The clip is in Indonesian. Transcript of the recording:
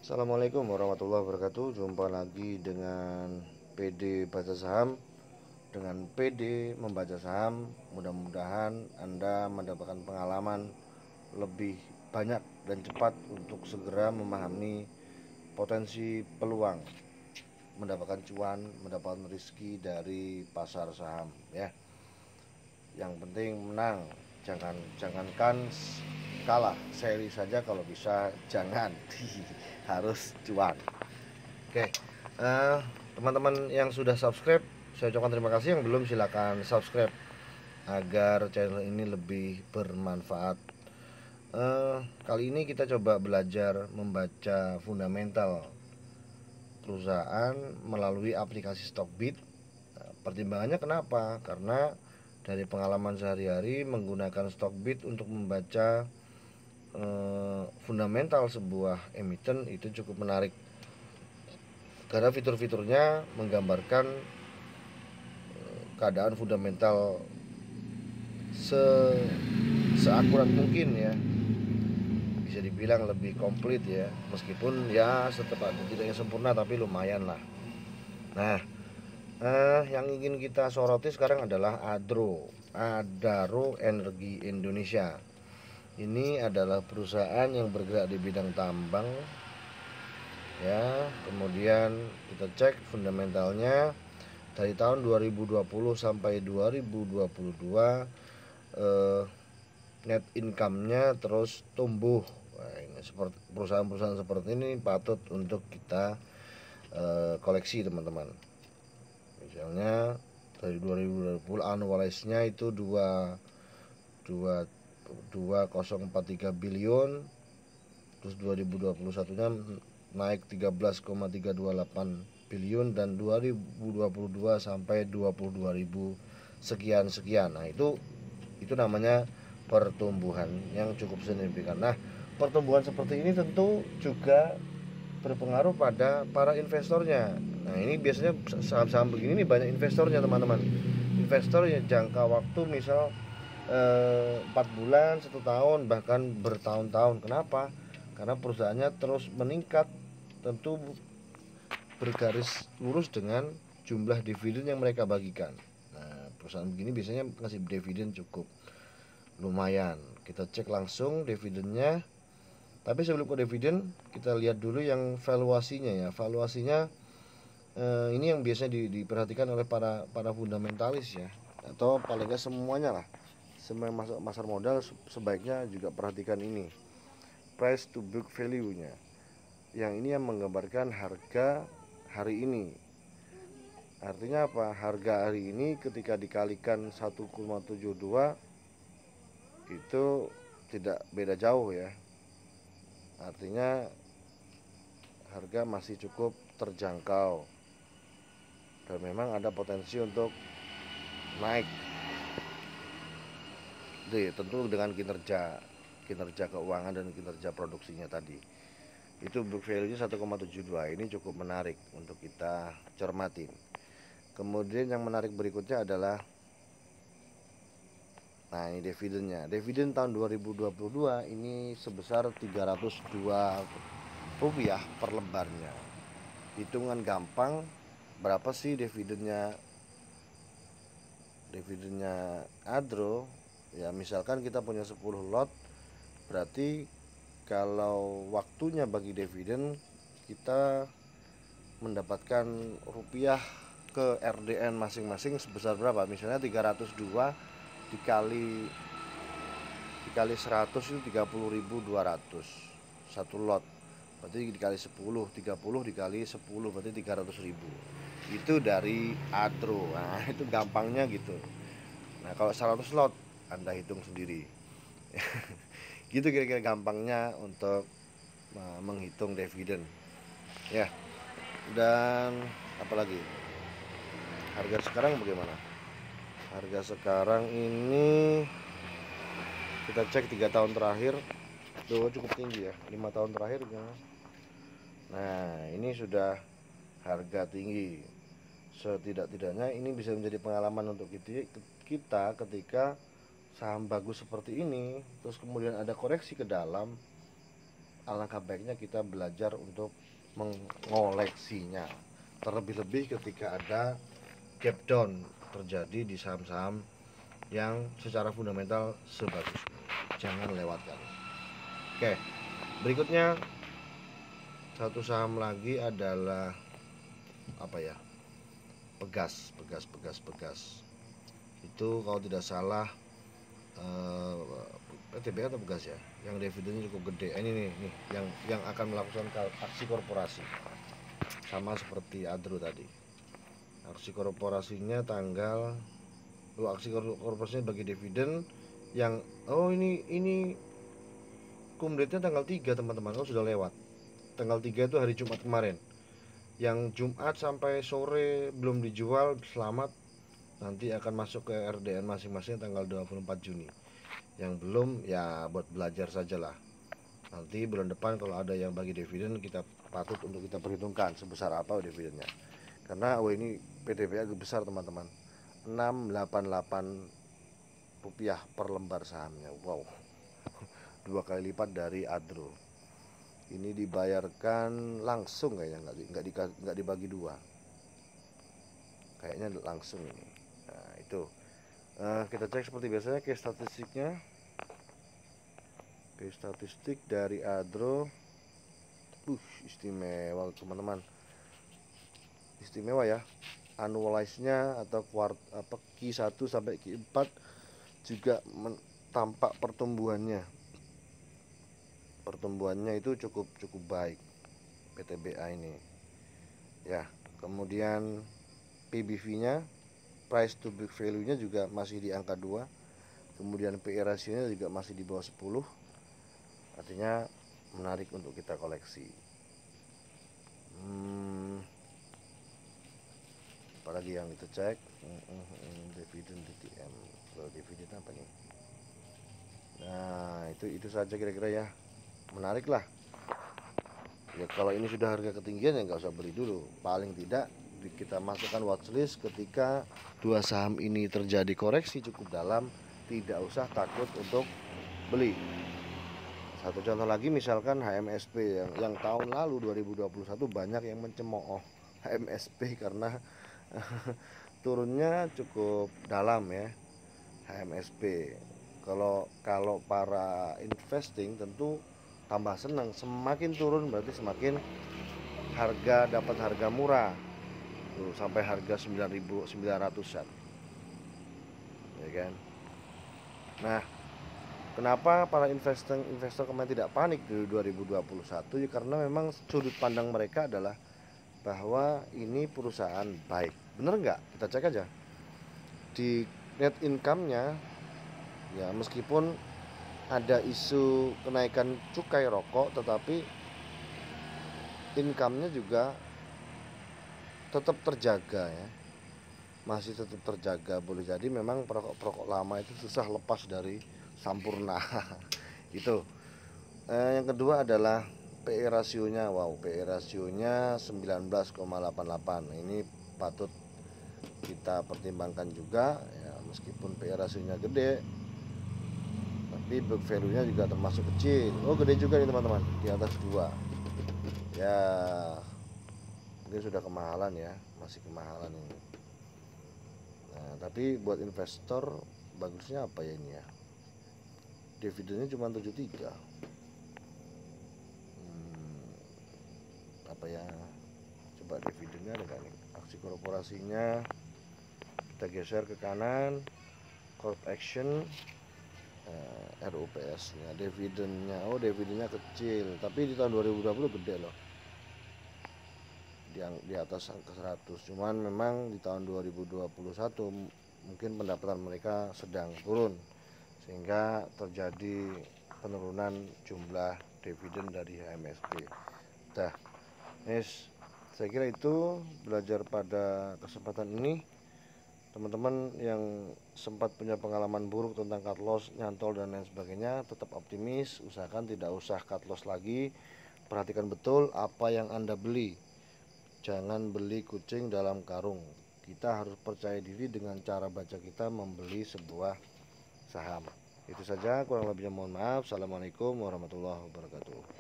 Assalamualaikum warahmatullahi wabarakatuh. Jumpa lagi dengan PD Baca Saham. Dengan PD membaca saham, mudah-mudahan Anda mendapatkan pengalaman lebih banyak dan cepat untuk segera memahami potensi peluang mendapatkan cuan, mendapatkan rezeki dari pasar saham ya. Yang penting menang, jangankan kalah, seri saja kalau bisa jangan. Harus cuan. Oke, teman-teman yang sudah subscribe, saya ucapkan terima kasih. Yang belum, silakan subscribe agar channel ini lebih bermanfaat. Kali ini kita coba belajar membaca fundamental perusahaan melalui aplikasi Stockbit. Pertimbangannya kenapa? Karena dari pengalaman sehari-hari menggunakan Stockbit untuk membaca fundamental sebuah emiten itu cukup menarik karena fitur-fiturnya menggambarkan keadaan fundamental seakurat mungkin ya, bisa dibilang lebih komplit ya, meskipun ya tetap ada tidaknya sempurna tapi lumayan lah. Nah, yang ingin kita soroti sekarang adalah Adaro Energi Indonesia. Ini adalah perusahaan yang bergerak di bidang tambang ya. Kemudian kita cek fundamentalnya dari tahun 2020 sampai 2022, net income-nya terus tumbuh. Nah, seperti perusahaan-perusahaan seperti ini patut untuk kita koleksi teman-teman. Misalnya dari 2020 annualize-nya itu 2043 billion, terus 2021-nya naik 13,328 billion, dan 2022 sampai 22.000 sekian. Nah, itu namanya pertumbuhan yang cukup signifikan. Nah, pertumbuhan seperti ini tentu juga berpengaruh pada para investornya. Nah, ini biasanya saham-saham begini nih banyak investornya teman-teman. Investor yang jangka waktu misal 4 bulan, 1 tahun, bahkan bertahun-tahun. Kenapa? Karena perusahaannya terus meningkat, tentu bergaris lurus dengan jumlah dividen yang mereka bagikan. Nah, perusahaan begini biasanya ngasih dividen cukup lumayan. Kita cek langsung dividennya. Tapi sebelum ke dividen, kita lihat dulu yang valuasinya ya. Valuasinya ini yang biasanya diperhatikan oleh para fundamentalis ya, atau paling nggak semuanya lah. Semua masuk pasar modal sebaiknya juga perhatikan ini, price to book value-nya. Yang ini yang menggambarkan harga hari ini. Artinya apa? Harga hari ini ketika dikalikan 1,72 itu tidak beda jauh ya. Artinya harga masih cukup terjangkau dan memang ada potensi untuk naik. Tentu dengan kinerja keuangan dan kinerja produksinya tadi. Itu book value-nya 1,72. Ini cukup menarik untuk kita cermatin. Kemudian yang menarik berikutnya adalah, nah ini dividennya. Dividen tahun 2022 ini sebesar 302 rupiah per lembarnya. Hitungan gampang, berapa sih dividennya Adro? Ya misalkan kita punya 10 lot, berarti kalau waktunya bagi dividen kita mendapatkan rupiah ke RDN masing-masing sebesar berapa? Misalnya 302 dikali 100 itu 30.200 satu lot. Berarti dikali 10, 30 dikali 10 berarti 300.000. Itu dari Adro. Nah, itu gampangnya gitu. Nah, kalau 100 lot Anda hitung sendiri. Gitu kira-kira gampangnya untuk menghitung dividen. Ya. Dan apalagi? Harga sekarang bagaimana? Harga sekarang ini kita cek 3 tahun terakhir tuh cukup tinggi ya. 5 tahun terakhir gimana? Nah, ini sudah harga tinggi. Setidak-tidaknya ini bisa menjadi pengalaman untuk kita ketika saham bagus seperti ini terus kemudian ada koreksi ke dalam, alangkah baiknya kita belajar untuk mengoleksinya, terlebih-lebih ketika ada gap down terjadi di saham-saham yang secara fundamental sebagus ini. Jangan lewatkan. Oke, berikutnya satu saham lagi adalah apa ya, Pegas. Itu kalau tidak salah PTBA atau Pegas ya, yang dividennya cukup gede. Ini nih yang akan melakukan aksi korporasi, sama seperti Adro tadi. Aksi korporasinya aksi korporasinya bagi dividen yang ini kumdetnya tanggal 3 teman-teman. Sudah lewat. Tanggal 3 itu hari Jumat kemarin. Yang Jumat sampai sore belum dijual, selamat, nanti akan masuk ke RDN masing-masing tanggal 24 Juni. Yang belum ya buat belajar sajalah. Nanti bulan depan kalau ada yang bagi dividen, kita patut untuk kita perhitungkan sebesar apa dividennya. Karena ini PTBA agak besar teman-teman, 688 rupiah per lembar sahamnya. Wow, 2 kali lipat dari Adro. Ini dibayarkan langsung kayaknya, nggak dibagi dua, kayaknya langsung ini. Nah itu kita cek seperti biasanya ke statistiknya. Ke statistik dari Adro, istimewa teman-teman, istimewa ya. Annualize-nya atau Q1 sampai Q4 juga tampak pertumbuhannya itu cukup baik PTBA ini ya. Kemudian PBV-nya, price to book value-nya juga masih di angka 2. Kemudian PE ratio-nya juga masih di bawah 10. Artinya menarik untuk kita koleksi. Apalagi yang kita cek, dividen DTM. Kalau dividen apa nih? Nah itu saja kira-kira ya. Menarik lah ya. Kalau ini sudah harga ketinggian ya nggak usah beli dulu. Paling tidak kita masukkan watchlist ketika dua saham ini terjadi koreksi cukup dalam, tidak usah takut untuk beli. Satu contoh lagi misalkan HMSP yang tahun lalu 2021 banyak yang mencemooh HMSP karena turunnya cukup dalam ya HMSP. Kalau para investing tentu tambah senang, semakin turun berarti semakin dapat harga murah. Tuh, sampai harga 9.900-an. Ya kan? Nah, kenapa para investor kemarin tidak panik di 2021? Ya karena memang sudut pandang mereka adalah bahwa ini perusahaan baik. Bener nggak? Kita cek aja. Di net income-nya ya, meskipun ada isu kenaikan cukai rokok, tetapi income-nya juga tetap terjaga ya. Masih tetap terjaga. Boleh jadi memang perokok lama itu susah lepas dari Sampurna. Itu. Yang kedua adalah PE rasionya. Wow, PE rasionya 19,88. Ini patut kita pertimbangkan juga ya, meskipun PE rasionya gede, tapi book value-nya juga termasuk kecil. Gede juga nih teman-teman, di atas 2. Ya, mungkin sudah kemahalan ya, masih kemahalan ini. Nah, tapi buat investor bagusnya apa ya ini ya? Dividennya cuma 73. Apa ya? Coba dividennya ada nggak nih? Aksi korporasinya kita geser ke kanan, corp action, RUPS-nya, dividennya. Dividennya kecil, tapi di tahun 2020 gede loh. Di atas angka 100. Cuman memang di tahun 2021 mungkin pendapatan mereka sedang turun, sehingga terjadi penurunan jumlah dividen dari HMSP. Saya kira itu belajar pada kesempatan ini. Teman-teman yang sempat punya pengalaman buruk tentang cut loss, nyantol dan lain sebagainya, tetap optimis, usahakan tidak usah cut loss lagi. Perhatikan betul apa yang Anda beli. Jangan beli kucing dalam karung. Kita harus percaya diri dengan cara baca kita membeli sebuah saham. Itu saja, kurang lebihnya mohon maaf. Assalamualaikum warahmatullahi wabarakatuh.